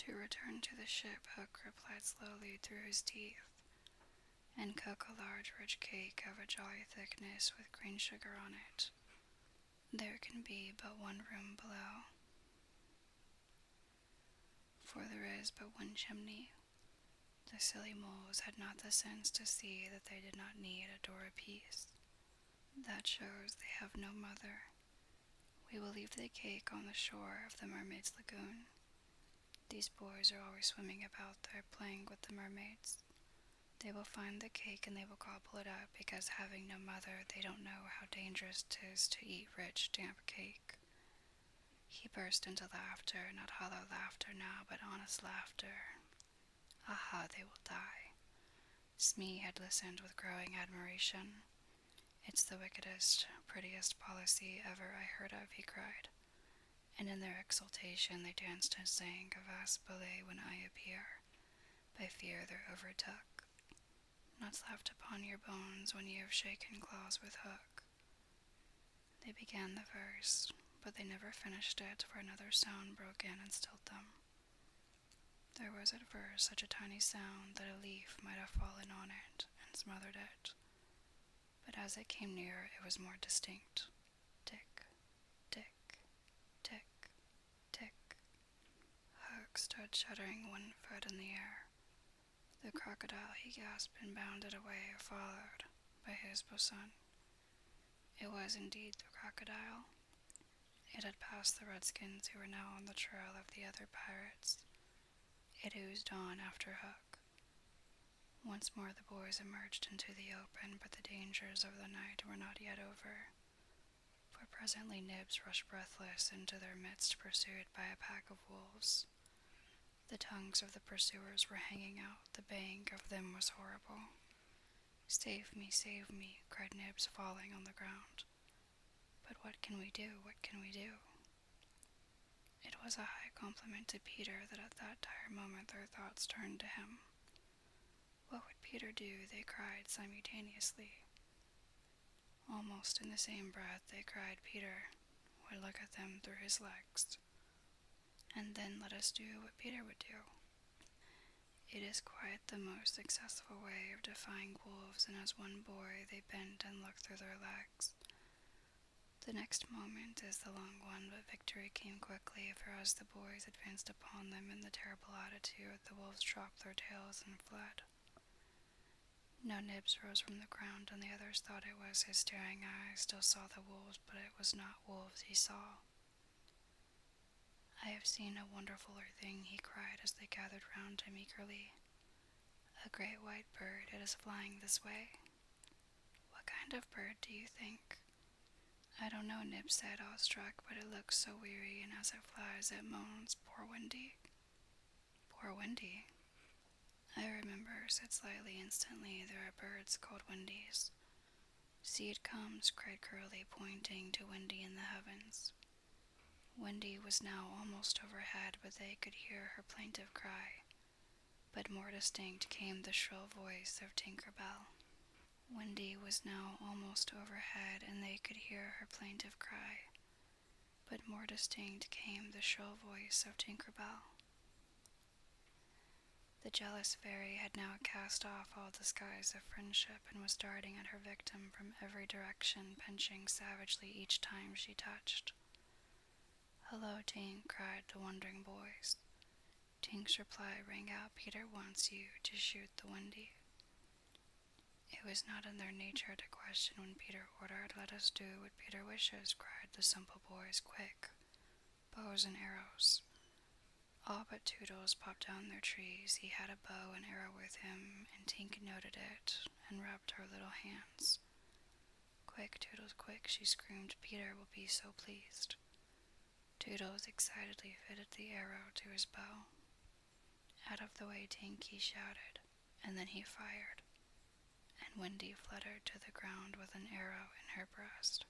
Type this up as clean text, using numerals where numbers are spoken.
To return to the ship, Hook replied slowly through his teeth, and cook a large rich cake of a jolly thickness with green sugar on it. There can be but one room below, for there is but one chimney. The silly moles had not the sense to see that they did not need a door apiece. That shows they have no mother. We will leave the cake on the shore of the mermaid's lagoon. These boys are always swimming about there playing with the mermaids. They will find the cake and they will gobble it up because having no mother they don't know how dangerous it is to eat rich, damp cake. He burst into laughter, not hollow laughter now, but honest laughter. Aha, they will die. Smee had listened with growing admiration. It's the wickedest, prettiest policy ever I heard of, he cried. And in their exultation they danced and sang a vast ballet when I appear. By fear they're overtook. Nuts laughed upon your bones when ye have shaken claws with Hook. They began the verse, but they never finished it, for another sound broke in and stilled them. There was at first such a tiny sound that a leaf might have fallen on it and smothered it. But as it came nearer, it was more distinct. Tick, tick, tick, tick. Hook stood shuddering 1 foot in the air. The crocodile, he gasped and bounded away, followed by his bosun. It was indeed the crocodile. It had passed the redskins who were now on the trail of the other pirates. It oozed on after Hook. Once more the boys emerged into the open, but the dangers of the night were not yet over, for presently Nibs rushed breathless into their midst, pursued by a pack of wolves. The tongues of the pursuers were hanging out. The baying of them was horrible. Save me, cried Nibs, falling on the ground. But what can we do? What can we do? It was a high compliment to Peter that at that dire moment their thoughts turned to him. What would Peter do? They cried simultaneously. Almost in the same breath they cried Peter would look at them through his legs. And then let us do what Peter would do. It is quite the most successful way of defying wolves, and as one boy they bent and looked through their legs. The next moment is the long one, but victory came quickly, for as the boys advanced upon them in the terrible attitude, the wolves dropped their tails and fled. No Nibs rose from the ground, and the others thought it was his staring eyes still saw the wolves, but it was not wolves he saw. I have seen a wonderfuler thing, he cried as they gathered round him eagerly. A great white bird, it is flying this way. What kind of bird do you think? I don't know, Nib said, awestruck, but it looks so weary, and as it flies it moans, poor Wendy. Poor Wendy. I remember, said Slightly instantly, there are birds called Wendies. See, it comes, cried Curly, pointing to Wendy in the heavens. Wendy was now almost overhead, but they could hear her plaintive cry. But more distinct came the shrill voice of Tinker Bell. Wendy was now almost overhead, and they could hear her plaintive cry. But more distinct came the shrill voice of Tinker Bell. The jealous fairy had now cast off all disguise of friendship and was darting at her victim from every direction, pinching savagely each time she touched. Hello, Tink, cried the wondering boys. Tink's reply rang out, Peter wants you to shoot the Wendy. It was not in their nature to question when Peter ordered, let us do what Peter wishes, cried the simple boys, quick, bows and arrows. All but Toodles popped down their trees. He had a bow and arrow with him, and Tink noted it and rubbed her little hands. Quick, Toodles, quick, she screamed. Peter will be so pleased. Toodles excitedly fitted the arrow to his bow. Out of the way, Tink, he shouted, and then he fired, and Wendy fluttered to the ground with an arrow in her breast.